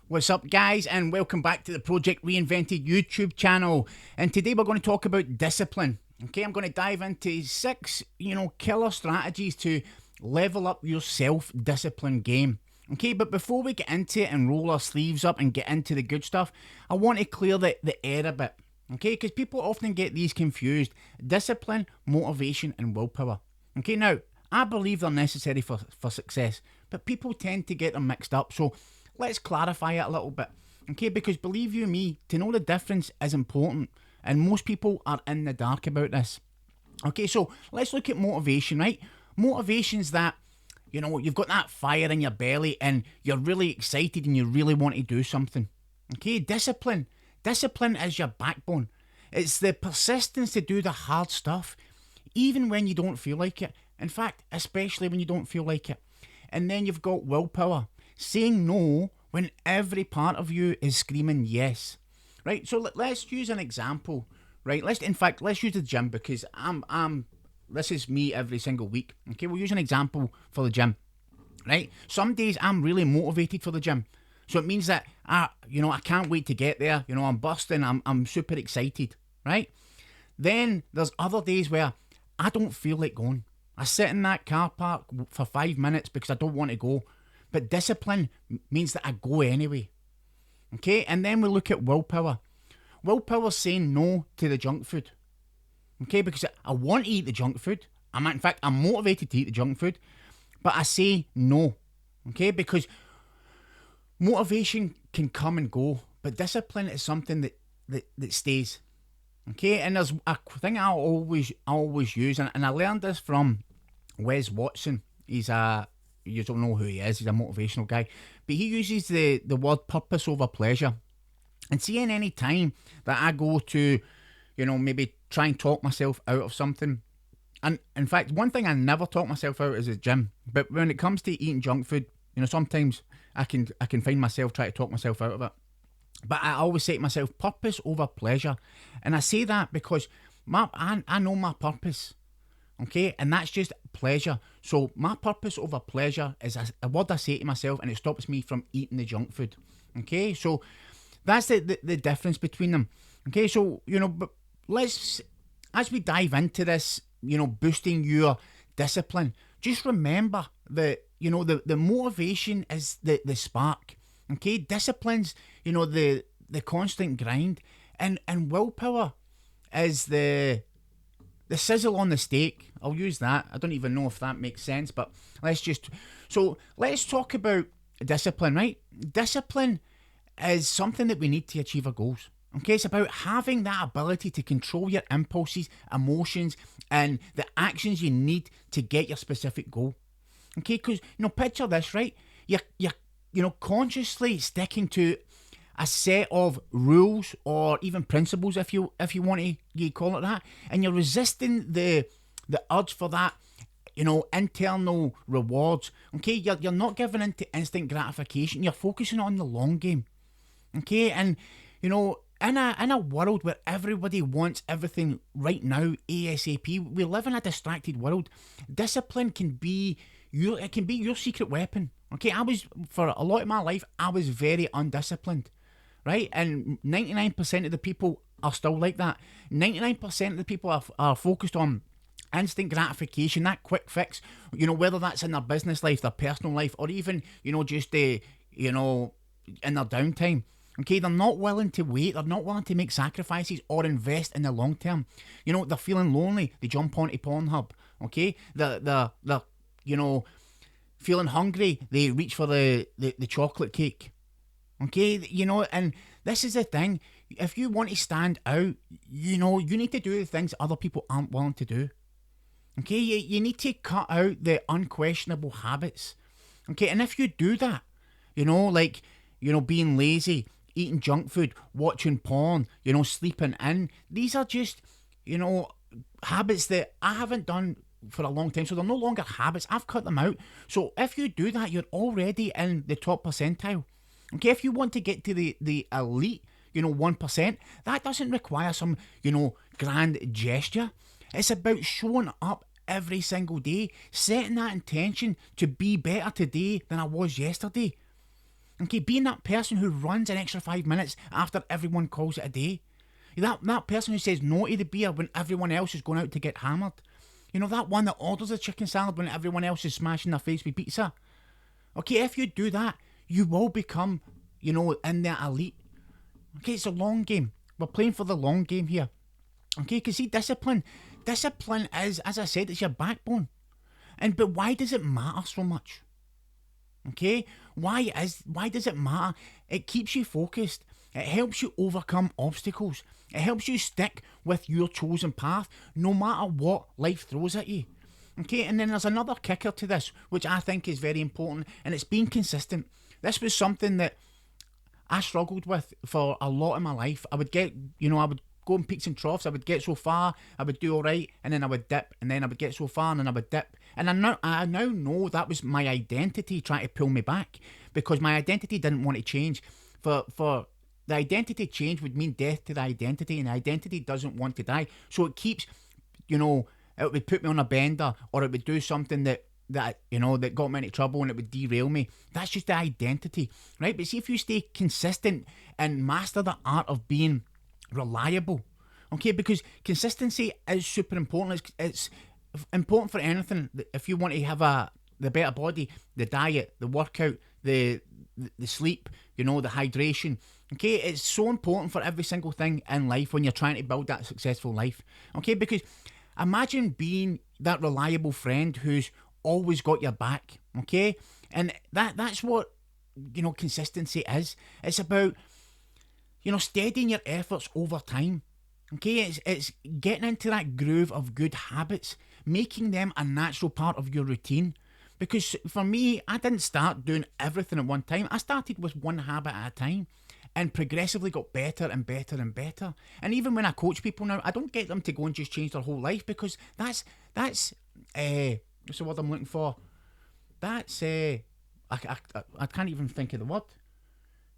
What's up, guys, and welcome back to the Project Reinvented YouTube channel. And today we're going to talk about discipline. Okay, I'm going to dive into six, killer strategies to level up your self-discipline game. Okay, but before we get into it and roll our sleeves up and get into the good stuff, I want to clear the air a bit. Okay, because people often get these confused: discipline, motivation, and willpower. Okay, now I believe they're necessary for success, but people tend to get them mixed up. So let's clarify it a little bit, okay? Because believe you me, to know the difference is important, and most people are in the dark about this. Okay, so let's look at motivation, right? Motivation's that, you've got that fire in your belly and you're really excited and you really want to do something. Okay, discipline is your backbone. It's the persistence to do the hard stuff, even when you don't feel like it. In fact, especially when you don't feel like it. And then you've got willpower, saying no when every part of you is screaming yes. Right, so let's use an example. Right, let's use the gym, because this is me every single week. Okay, we'll use an example for the gym. Right, some days I'm really motivated for the gym, so it means that I can't wait to get there. I'm bursting. I'm super excited. Right, then there's other days where I don't feel like going. I sit in that car park for 5 minutes because I don't want to go. But discipline means that I go anyway. Okay, and then we look at willpower. Willpower's saying no to the junk food. Okay, because I want to eat the junk food. I'm motivated to eat the junk food, but I say no. Okay, because motivation can come and go, but discipline is something that stays. Okay, and there's a thing I always use, and I learned this from Wes Watson. You don't know who he is. He's a motivational guy, but he uses the word purpose over pleasure. And seeing any time that I go to, maybe try and talk myself out of something, and in fact, one thing I never talk myself out is the gym. But when it comes to eating junk food, sometimes I can find myself trying to talk myself out of it. But I always say to myself, purpose over pleasure. And I say that because I know my purpose, okay? And that's just pleasure. So my purpose over pleasure is a word I say to myself, and it stops me from eating the junk food, okay? So that's the difference between them, okay? So, but let's, as we dive into this, boosting your discipline, just remember that, the motivation is the spark. Okay, discipline's, the constant grind, and willpower is the sizzle on the steak. I'll use that. I don't even know if that makes sense, but let's talk about discipline, right? Discipline is something that we need to achieve our goals. Okay, it's about having that ability to control your impulses, emotions, and the actions you need to get your specific goal. Okay, because, picture this, right? You're consciously sticking to a set of rules or even principles, if you want to call it that, and you're resisting the urge for that, internal rewards. Okay, you're not giving in to instant gratification. You're focusing on the long game. Okay, and in a world where everybody wants everything right now, ASAP, we live in a distracted world. Discipline can be your secret weapon. Okay, for a lot of my life, I was very undisciplined, right? And 99% of the people are still like that. 99% of the people are focused on instant gratification, that quick fix, whether that's in their business life, their personal life, or even, just, in their downtime. Okay, they're not willing to wait, they're not willing to make sacrifices or invest in the long term. They're feeling lonely, they jump onto Pornhub. Okay, they're feeling hungry, they reach for the chocolate cake. Okay, and this is the thing. If you want to stand out, you need to do the things other people aren't willing to do. Okay, you need to cut out the unquestionable habits. Okay, and if you do that, being lazy, eating junk food, watching porn, sleeping in, these are just, habits that I haven't done for a long time, so they're no longer habits. I've cut them out. So if you do that, you're already in the top percentile. Okay, if you want to get to the elite, 1%, that doesn't require some, grand gesture. It's about showing up every single day, setting that intention to be better today than I was yesterday. Okay, being that person who runs an extra 5 minutes after everyone calls it a day. That person who says no to the beer when everyone else is going out to get hammered. You know, that one that orders a chicken salad when everyone else is smashing their face with pizza. Okay, if you do that, you will become, in the elite. Okay, it's a long game. We're playing for the long game here. Okay, because see, discipline is, as I said, it's your backbone. But why does it matter so much? Okay, why does it matter? It keeps you focused. It helps you overcome obstacles. It helps you stick with your chosen path, no matter what life throws at you. Okay, and then there's another kicker to this, which I think is very important, and it's being consistent. This was something that I struggled with for a lot of my life. I would go in peaks and troughs. I would get so far, I would do all right, and then I would dip, and then I would get so far, and then I would dip. And I now know that was my identity trying to pull me back, because my identity didn't want to change. For the identity change would mean death to the identity, and the identity doesn't want to die. So it keeps, it would put me on a bender, or it would do something that got me into trouble, and it would derail me. That's just the identity, right? But see, if you stay consistent and master the art of being reliable, okay, because consistency is super important. It's important for anything. If you want to have the better body, the diet, the workout, the sleep, the hydration. Okay, it's so important for every single thing in life when you're trying to build that successful life. Okay, because imagine being that reliable friend who's always got your back. Okay, and that's what consistency is. It's about steadying your efforts over time. Okay, it's getting into that groove of good habits, making them a natural part of your routine. Because for me, I didn't start doing everything at one time. I started with one habit at a time and progressively got better and better and better. And even when I coach people now, I don't get them to go and just change their whole life, because that's what's the word I'm looking for? That's I can't even think of the word.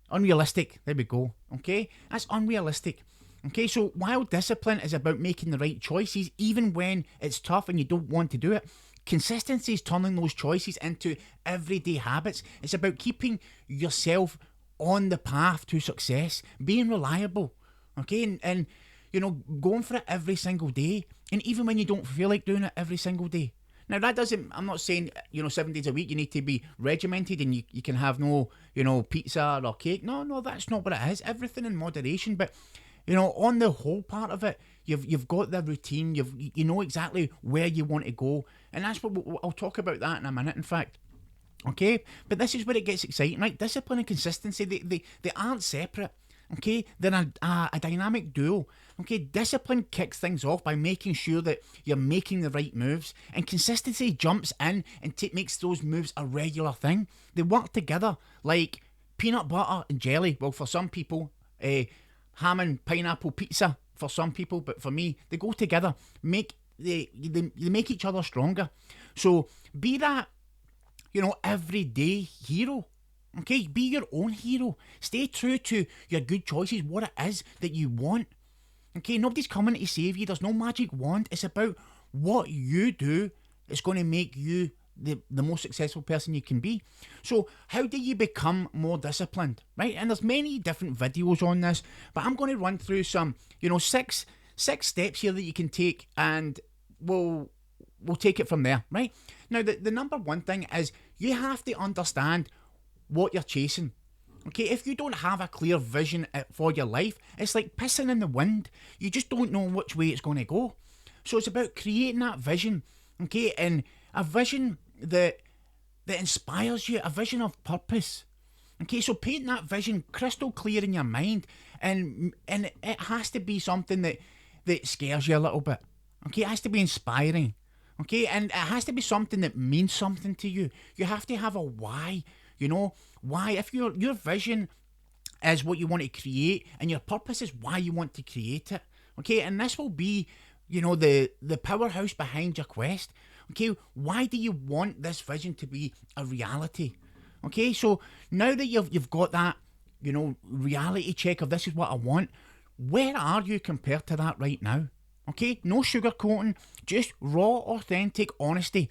Unrealistic. There we go. Okay, that's unrealistic. Okay, so while discipline is about making the right choices, even when it's tough and you don't want to do it, consistency is turning those choices into everyday habits. It's about keeping yourself on the path to success, being reliable, okay, and going for it every single day, and even when you don't feel like doing it every single day. Now that doesn't, I'm not saying 7 days a week you need to be regimented and you can have no pizza or cake. No, that's not what it is. Everything in moderation, but on the whole part of it, you've got the routine. You know exactly where you want to go, and that's what I'll talk about that in a minute. In fact, okay. But this is where it gets exciting, right? Discipline and consistency, they aren't separate. Okay, they're a dynamic duo. Okay, discipline kicks things off by making sure that you're making the right moves, and consistency jumps in and makes those moves a regular thing. They work together like peanut butter and jelly. Well, for some people, ham and pineapple pizza for some people, but for me, they go together. They make each other stronger. So be that, everyday hero. Okay, be your own hero. Stay true to your good choices, what it is that you want. Okay, nobody's coming to save you. There's no magic wand. It's about what you do that's going to make you the most successful person you can be. So how do you become more disciplined, right? And there's many different videos on this, but I'm going to run through some, six steps here that you can take, and we'll take it from there, right? Now, the number one thing is you have to understand what you're chasing. Okay, if you don't have a clear vision for your life, it's like pissing in the wind. You just don't know which way it's going to go. So it's about creating that vision, okay, and a vision that inspires you, a vision of purpose. Okay, so paint that vision crystal clear in your mind, and it has to be something that scares you a little bit. Okay, it has to be inspiring. Okay, and it has to be something that means something to you. You have to have a why. Why? If your vision is what you want to create, and your purpose is why you want to create it. Okay, and this will be, the powerhouse behind your quest. Okay, why do you want this vision to be a reality? Okay, so now that you've got that, reality check of this is what I want, where are you compared to that right now? Okay, no sugarcoating, just raw, authentic honesty.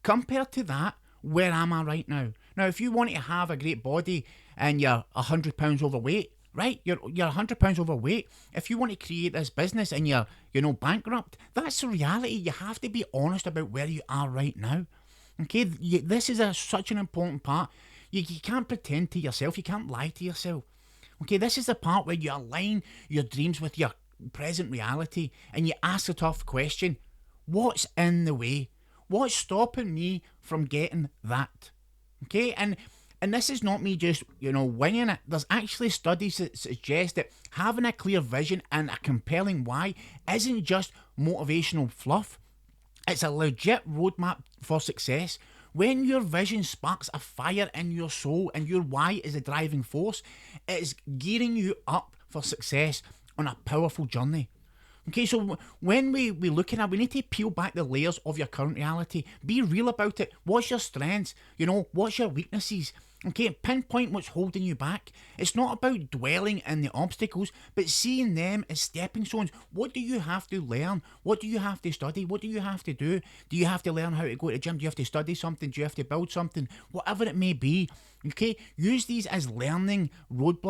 Compared to that, where am I right now? Now, if you want to have a great body and you're £100 overweight, right? You're £100 overweight. If you want to create this business and you're bankrupt, that's the reality. You have to be honest about where you are right now. Okay, this is such an important part. You can't pretend to yourself. You can't lie to yourself. Okay, this is the part where you align your dreams with your present reality and you ask the tough question: what's in the way? What's stopping me from getting that? Okay, and this is not me just, winging it. There's actually studies that suggest that having a clear vision and a compelling why isn't just motivational fluff. It's a legit roadmap for success. When your vision sparks a fire in your soul and your why is a driving force, it is gearing you up for success on a powerful journey. Okay, so when we looking at, we need to peel back the layers of your current reality. Be real about it. What's your strengths? What's your weaknesses? Okay, pinpoint what's holding you back. It's not about dwelling in the obstacles, but seeing them as stepping stones. What do you have to learn? What do you have to study? What do you have to do? Do you have to learn how to go to the gym? Do you have to study something? Do you have to build something? Whatever it may be. Okay, use these as learning not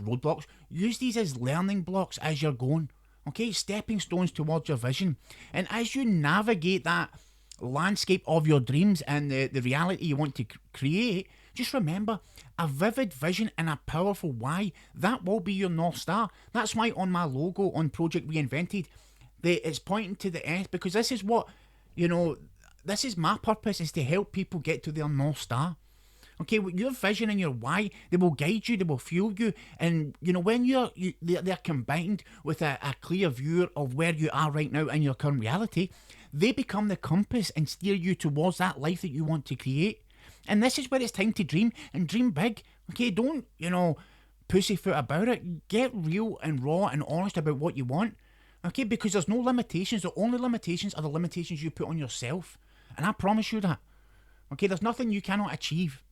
roadblocks. Use these as learning blocks as you're going. Okay, stepping stones towards your vision. And as you navigate that landscape of your dreams and the reality you want to create, just remember, a vivid vision and a powerful why, that will be your North Star. That's why on my logo on Project Reinvented, it's pointing to the S, because this is what, this is my purpose, is to help people get to their North Star. Okay, your vision and your why, they will guide you, they will fuel you, and when they're combined with a clear view of where you are right now in your current reality, they become the compass and steer you towards that life that you want to create. And this is where it's time to dream, and dream big. Okay, don't pussyfoot about it. Get real and raw and honest about what you want. Okay, because there's no limitations. The only limitations are the limitations you put on yourself, and I promise you that. Okay, there's nothing you cannot achieve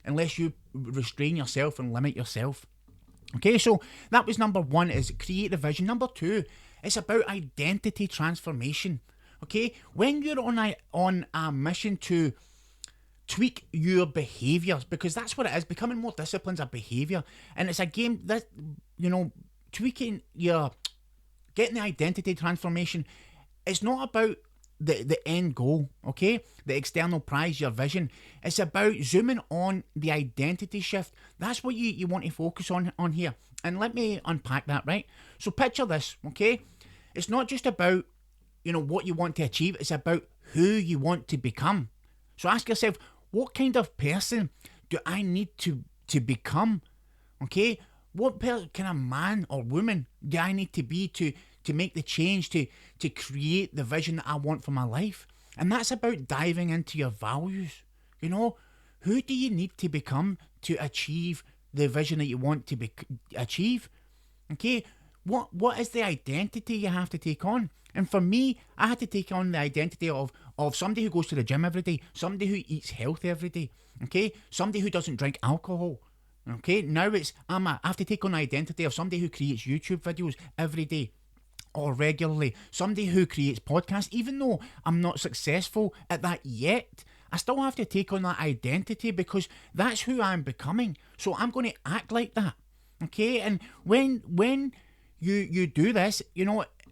unless you restrain yourself and limit yourself. Okay, so that was number one, is create the vision. Number two, it's about identity transformation. Okay, when you're on a mission to tweak your behaviours, because that's what it is. Becoming more disciplined is a behaviour, and it's a game that, tweaking getting the identity transformation. It's not about the end goal, okay, the external prize, your vision. It's about zooming on the identity shift. That's what you want to focus on here. And let me unpack that, right? So picture this, okay? It's not just about what you want to achieve, it's about who you want to become. So ask yourself, what kind of person do I need to become? Okay, what kind of man or woman do I need to be to make the change, to create the vision that I want for my life? And that's about diving into your values. Who do you need to become to achieve the vision that you want to achieve? Okay, what is the identity you have to take on? And for me, I had to take on the identity of somebody who goes to the gym every day, somebody who eats healthy every day, okay, somebody who doesn't drink alcohol. Okay, now I have to take on the identity of somebody who creates YouTube videos every day or regularly, somebody who creates podcasts. Even though I'm not successful at that yet, I still have to take on that identity, because that's who I'm becoming. So I'm going to act like that. Okay, and when you do this,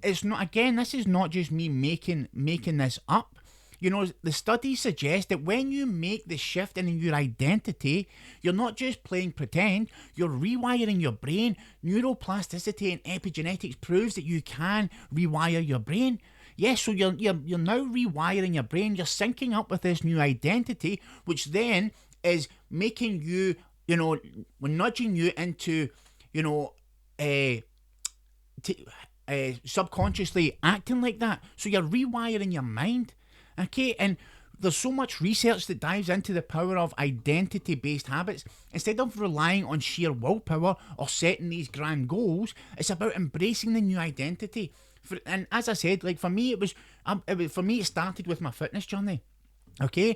it's not, again, this is not just me making this up. The studies suggest that when you make the shift in your identity, you're not just playing pretend, you're rewiring your brain. Neuroplasticity and epigenetics proves that you can rewire your brain. Yes, so you're now rewiring your brain, you're syncing up with this new identity, which then is making you, nudging you into, subconsciously acting like that. So you're rewiring your mind. Okay, and there's so much research that dives into the power of identity-based habits. Instead of relying on sheer willpower or setting these grand goals, it's about embracing the new identity. And as I said, like for me, it started with my fitness journey. Okay,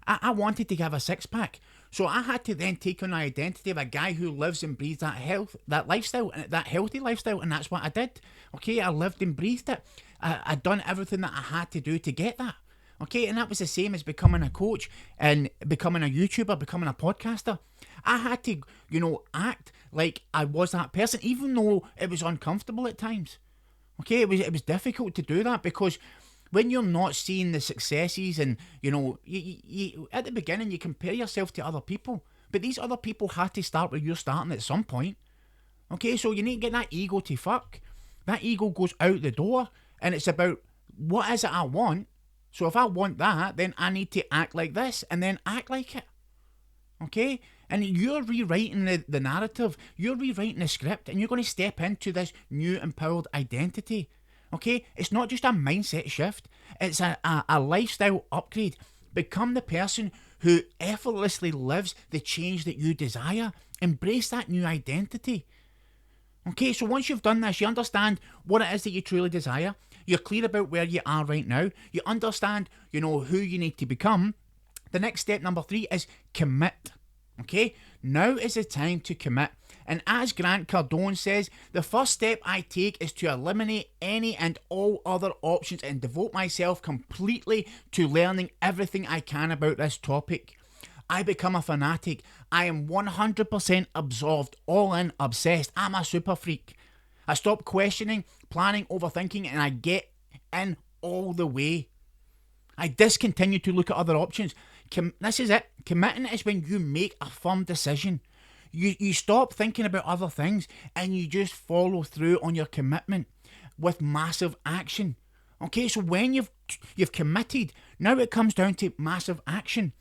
I wanted to have a six-pack, so I had to then take on the identity of a guy who lives and breathes that lifestyle, that healthy lifestyle, and that's what I did. Okay, I lived and breathed it. I'd done everything that I had to do to get that. Okay, and that was the same as becoming a coach and becoming a YouTuber, becoming a podcaster. I had to, act like I was that person, even though it was uncomfortable at times. Okay, it was difficult to do that because when you're not seeing the successes and, you at the beginning you compare yourself to other people, but these other people had to start where you're starting at some point. Okay, so you need to get that ego to fuck. That ego goes out the door and it's about what is it I want. So if I want that, then I need to act like this and then act like it. Okay? And you're rewriting the narrative, you're rewriting the script, and you're going to step into this new empowered identity. Okay? It's not just a mindset shift, it's a lifestyle upgrade. Become the person who effortlessly lives the change that you desire. Embrace that new identity. Okay, so once you've done this, you understand what it is that you truly desire. You're clear about where you are right now. You understand, who you need to become. The next step, number 3, is commit. Okay, now is the time to commit. And as Grant Cardone says, the first step I take is to eliminate any and all other options and devote myself completely to learning everything I can about this topic. I become a fanatic. I am 100% absorbed, all in, obsessed. I'm a super freak. I stop questioning, planning, overthinking, and I get in all the way. I discontinue to look at other options. This is it. Committing is when you make a firm decision. You stop thinking about other things and you just follow through on your commitment with massive action. Okay, so when you've committed, now it comes down to massive action.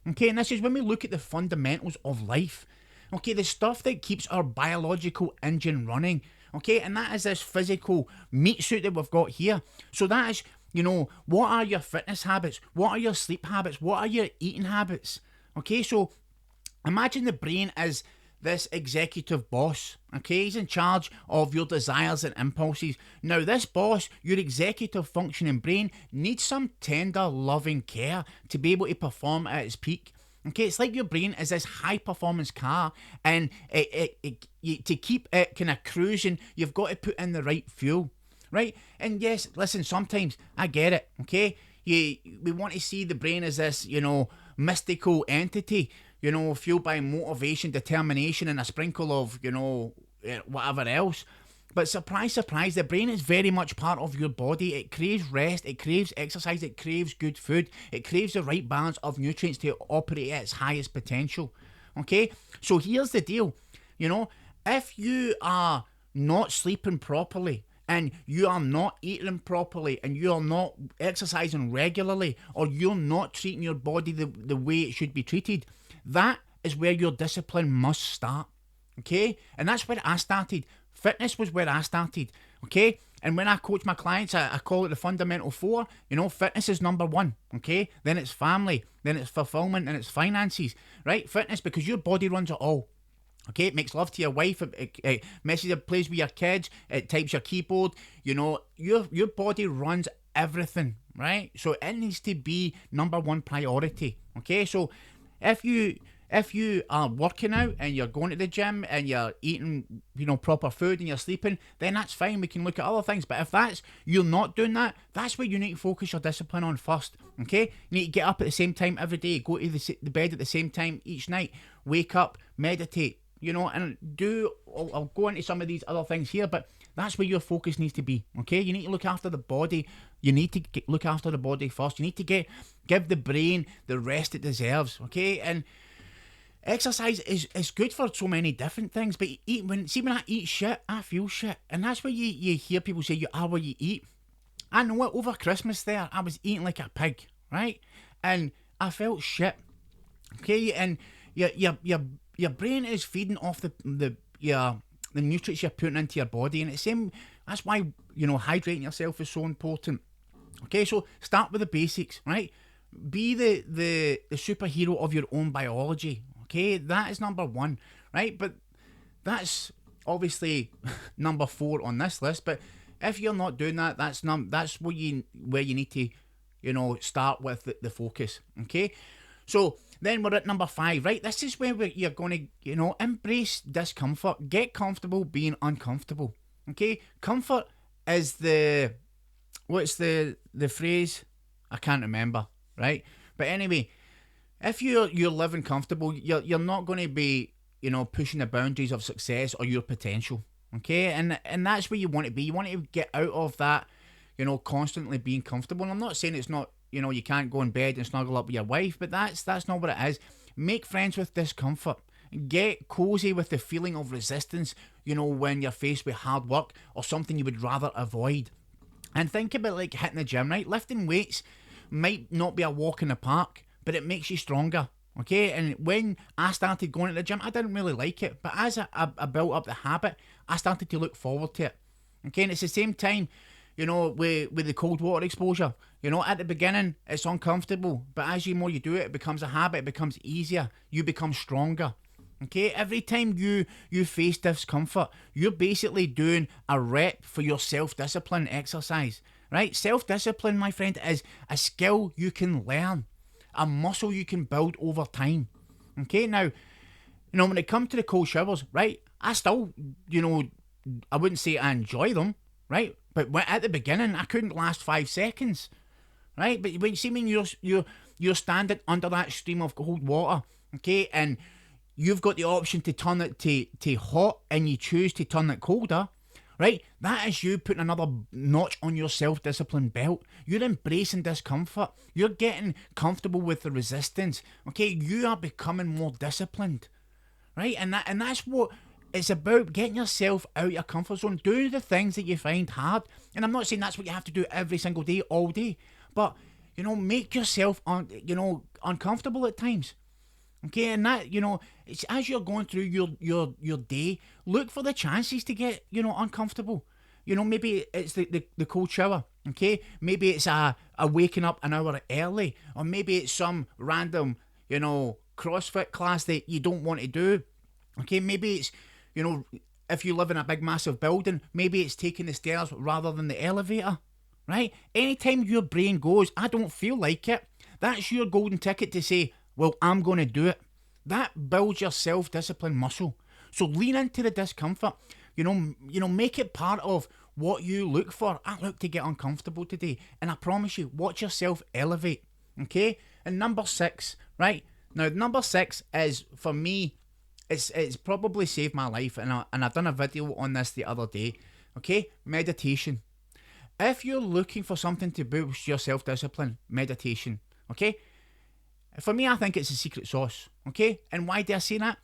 Okay, and this is when we look at the fundamentals of life. Okay, the stuff that keeps our biological engine running. Okay, and that is this physical meat suit that we've got here. So that is, what are your fitness habits? What are your sleep habits? What are your eating habits? Okay, so imagine the brain as this executive boss. Okay, he's in charge of your desires and impulses. Now, this boss, your executive functioning brain, needs some tender, loving care to be able to perform at its peak. Okay, it's like your brain is this high performance car, and to keep it kind of cruising, you've got to put in the right fuel, right? And yes, listen, sometimes I get it. Okay, we want to see the brain as this, mystical entity, fueled by motivation, determination, and a sprinkle of, whatever else. But surprise, surprise, the brain is very much part of your body. It craves rest, it craves exercise, it craves good food, it craves the right balance of nutrients to operate at its highest potential. Okay? So here's the deal. If you are not sleeping properly, and you are not eating properly, and you are not exercising regularly, or you're not treating your body the way it should be treated, that is where your discipline must start. Okay? And that's where I started. Fitness was where I started, okay? And when I coach my clients, I call it the fundamental 4. Fitness is number 1, okay? Then it's family, then it's fulfillment, and it's finances, right? Fitness, because your body runs it all, okay? It makes love to your wife, it messes up, plays with your kids, it types your keyboard, your body runs everything, right? So it needs to be number 1 priority, okay? So if you are working out and you're going to the gym and you're eating, proper food and you're sleeping, then that's fine. We can look at other things. But if you're not doing that, that's where you need to focus your discipline on first. Okay? You need to get up at the same time every day, go to the bed at the same time each night, wake up, meditate, and I'll go into some of these other things here, but that's where your focus needs to be. Okay? You need to look after the body. You need to look after the body first. You need to give the brain the rest it deserves. Okay? And exercise is good for so many different things, but when I eat shit, I feel shit. And that's where you hear people say you are what you eat. I know it. Over Christmas there, I was eating like a pig, right? And I felt shit. Okay, and your brain is feeding off the nutrients you're putting into your body, and it's same. That's why hydrating yourself is so important. Okay, so start with the basics, right? Be the superhero of your own biology. Okay, that is number 1, right? But that's obviously number 4 on this list. But if you're not doing that, that's where you need to, start with the focus. Okay, so then we're at number 5, right? This is where you're going to, embrace discomfort. Get comfortable being uncomfortable. Okay, comfort is what's the phrase? I can't remember, right? But anyway, if you're living comfortable, you're not going to be, pushing the boundaries of success or your potential. Okay, and that's where you want to be. You want to get out of that, constantly being comfortable. And I'm not saying it's not, you can't go in bed and snuggle up with your wife, but that's not what it is. Make friends with discomfort. Get cozy with the feeling of resistance, when you're faced with hard work or something you would rather avoid. And think about like hitting the gym, right? Lifting weights might not be a walk in the park, but it makes you stronger. Okay, and when I started going to the gym, I didn't really like it, but as I built up the habit, I started to look forward to it. Okay, and it's the same time, with the cold water exposure. At the beginning, it's uncomfortable, but as more you do it, it becomes a habit, it becomes easier, you become stronger. Okay, every time you face discomfort, you're basically doing a rep for your self-discipline exercise, right? Self-discipline, my friend, is a skill you can learn, a muscle you can build over time. Okay, now, when it comes to the cold showers, right, I still, I wouldn't say I enjoy them, right? But at the beginning, I couldn't last 5 seconds, right? But when you're standing under that stream of cold water, okay, and you've got the option to turn it to hot, and you choose to turn it colder, right? That is you putting another notch on your self-discipline belt. You're embracing discomfort. You're getting comfortable with the resistance. Okay, you are becoming more disciplined, right? And that's what it's about, getting yourself out of your comfort zone. Do the things that you find hard. And I'm not saying that's what you have to do every single day, all day. But, make yourself uncomfortable at times. Okay, and that, it's as you're going through your day, look for the chances to get, uncomfortable. Maybe it's the cold shower, okay? Maybe it's a waking up an hour early, or maybe it's some random, CrossFit class that you don't want to do. Okay, maybe it's, if you live in a big massive building, maybe it's taking the stairs rather than the elevator, right? Anytime your brain goes, I don't feel like it, that's your golden ticket to say, well, I'm going to do it. That builds your self-discipline muscle. So lean into the discomfort. Make it part of what you look for. I look to get uncomfortable today. And I promise you, watch yourself elevate. Okay? And number 6, right? Now, number 6 is, for me, it's probably saved my life. And I've done a video on this the other day. Okay? Meditation. If you're looking for something to boost your self-discipline, meditation. Okay? For me, I think it's a secret sauce, okay? And why do I say that?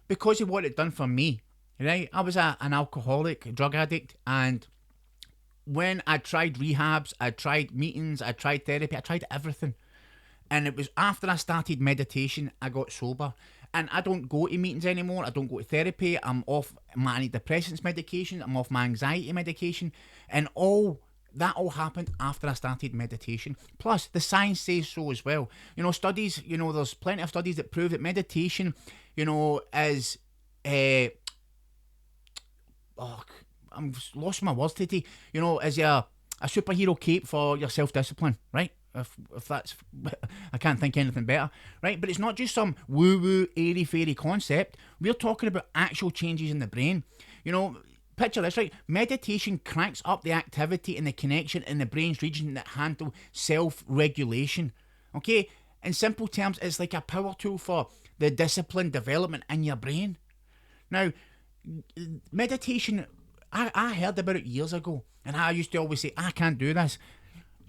Because of what it done for me, right? I was an alcoholic, drug addict, and when I tried rehabs, I tried meetings, I tried therapy, I tried everything. And it was after I started meditation, I got sober. And I don't go to meetings anymore, I don't go to therapy, I'm off my antidepressants medication, I'm off my anxiety medication, and that all happened after I started meditation. Plus, the science says so as well. Studies, there's plenty of studies that prove that meditation, is I'm lost my words today. Is a superhero cape for your self-discipline, right? If that's, I can't think anything better, right? But it's not just some woo-woo, airy-fairy concept. We're talking about actual changes in the brain. Picture this, right? Meditation cranks up the activity and the connection in the brain's region that handle self-regulation. Okay? In simple terms, it's like a power tool for the discipline development in your brain. Now, meditation, I heard about it years ago, and I used to always say, I can't do this.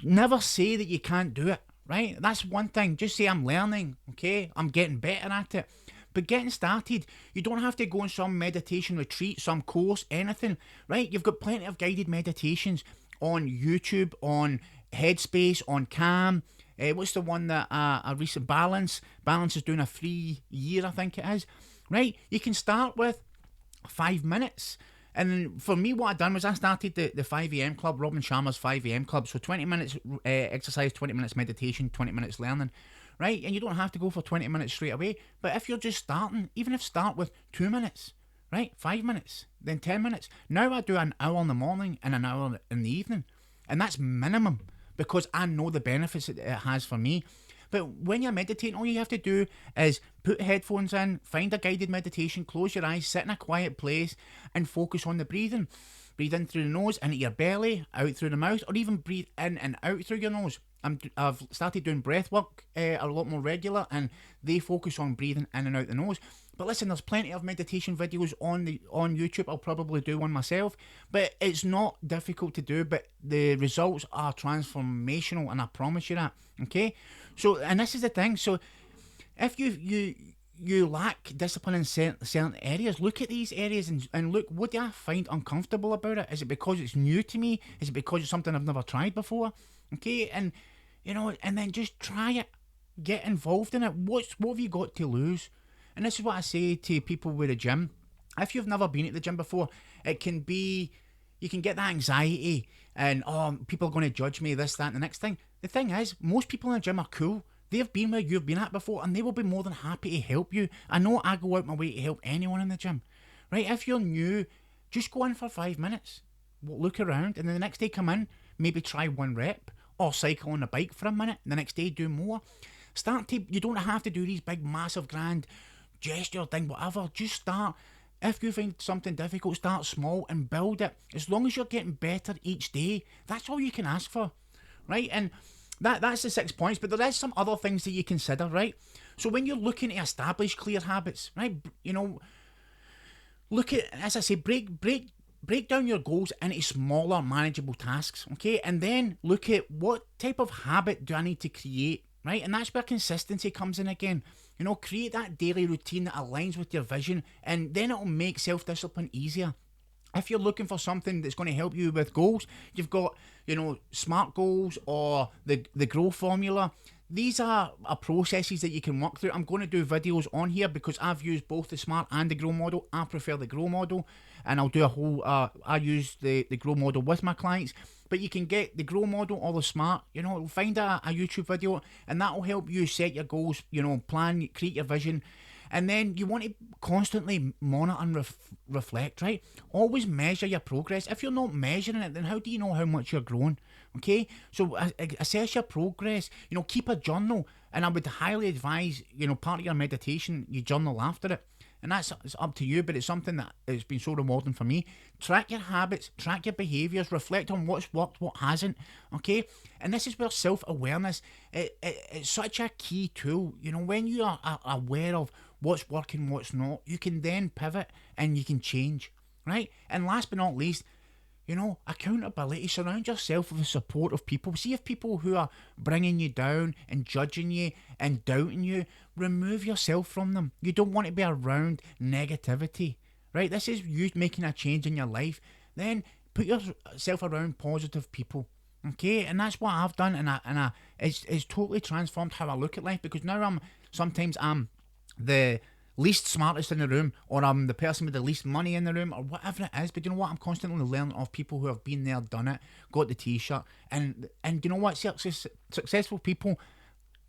Never say that you can't do it, right? That's one thing. Just say, I'm learning, okay? I'm getting better at it. But getting started, you don't have to go on some meditation retreat, some course, anything, right? You've got plenty of guided meditations on YouTube, on Headspace, on Calm. What's the one that a recent Balance is doing a free year, I think it is, right? You can start with 5 minutes. And for me, what I done was I started the 5am club, Robin Sharma's 5am club. So 20 minutes exercise, 20 minutes meditation, 20 minutes learning. Right? And you don't have to go for 20 minutes straight away. But if you're just starting, even if start with 2 minutes, right? 5 minutes, then 10 minutes. Now I do an hour in the morning and an hour in the evening. And that's minimum because I know the benefits it has for me. But when you're meditating, all you have to do is put headphones in, find a guided meditation, close your eyes, sit in a quiet place and focus on the breathing. Breathe in through the nose, into your belly, out through the mouth, or even breathe in and out through your nose. I've started doing breath work a lot more regular, and they focus on breathing in and out the nose. But listen, there's plenty of meditation videos on YouTube. I'll probably do one myself, but it's not difficult to do. But the results are transformational, and I promise you that. Okay, so and this is the thing. So if you lack discipline in certain areas, look at these areas and look, what do I find uncomfortable about it? Is it because it's new to me? Is it because it's something I've never tried before? Okay, and and then just try it, get involved in it. What have you got to lose? And this is what I say to people with a gym. If you've never been at the gym before, it can be, you can get that anxiety and, oh, people are going to judge me, this, that, and the next thing. The thing is, most people in the gym are cool. They've been where you've been at before, and they will be more than happy to help you. I know I go out my way to help anyone in the gym, right? If you're new, just go in for 5 minutes, look around, and then the next day come in, maybe try 1 rep, or cycle on a bike for a minute, and the next day do more. You don't have to do these big, massive, grand gesture thing, whatever. Just start. If you find something difficult, start small and build it. As long as you're getting better each day, that's all you can ask for, right? And that's the 6 points, but there is some other things that you consider, right? So when you're looking to establish clear habits, right, look at, as I say, break down your goals into smaller, manageable tasks, okay? And then look at what type of habit do I need to create, right? And that's where consistency comes in again. Create that daily routine that aligns with your vision, and then it'll make self-discipline easier. If you're looking for something that's going to help you with goals, you've got, SMART goals or the GROW formula. These are processes that you can work through. I'm going to do videos on here because I've used both the SMART and the GROW model. I prefer the GROW model, and I'll do a whole, I use the GROW model with my clients. But you can get the GROW model or the SMART, find a YouTube video, and that will help you set your goals, plan, create your vision. And then you want to constantly monitor and reflect, right? Always measure your progress. If you're not measuring it, then how do you know how much you're growing? Okay, so assess your progress. Keep a journal, and I would highly advise, part of your meditation, you journal after it. And it's up to you, but it's something that has been so rewarding for me. Track your habits, track your behaviours, reflect on what's worked, what hasn't, okay? And this is where self-awareness, it's such a key tool. When you are aware of what's working, what's not, you can then pivot and you can change, right? And last but not least, accountability. Surround yourself with the support of people. See if people who are bringing you down and judging you and doubting you, remove yourself from them. You don't want to be around negativity, right? This is you making a change in your life. Then put yourself around positive people, okay? And that's what I've done, and it's totally transformed how I look at life, because now I'm the least smartest in the room, or I'm the person with the least money in the room, or whatever it is. But you know what? I'm constantly learning of people who have been there, done it, got the t-shirt, and you know what? Successful people,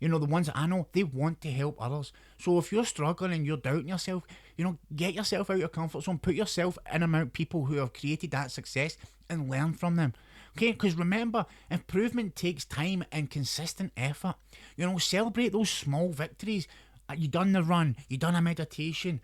the ones that I know, they want to help others. So if you're struggling and you're doubting yourself, get yourself out of your comfort zone, put yourself in among people who have created that success and learn from them. Okay, because remember, improvement takes time and consistent effort. Celebrate those small victories. You done the run, you done a meditation,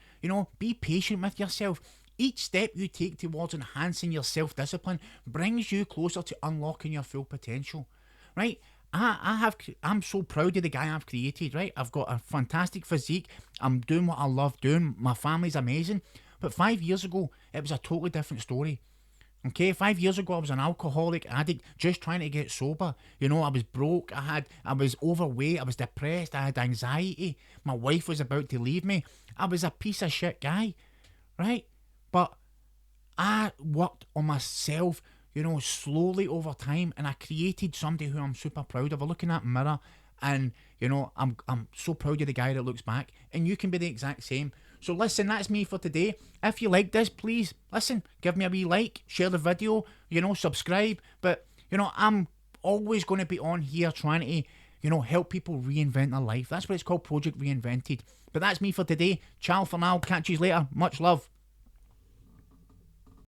be patient with yourself. Each step you take towards enhancing your self-discipline brings you closer to unlocking your full potential, right? I'm so proud of the guy I've created, right? I've got a fantastic physique, I'm doing what I love doing, my family's amazing, but 5 years ago, it was a totally different story. Okay, 5 years ago I was an alcoholic addict just trying to get sober. I was broke, I was overweight, I was depressed, I had anxiety, my wife was about to leave me. I was a piece of shit guy, right? But I worked on myself, slowly over time, and I created somebody who I'm super proud of. I look in that mirror and, I'm so proud of the guy that looks back, and you can be the exact same. So listen, that's me for today. If you like this, please, listen, give me a wee like, share the video, subscribe. But, I'm always going to be on here trying to, help people reinvent their life. That's what it's called, Project Reinvented. But that's me for today. Ciao for now. Catch you later. Much love.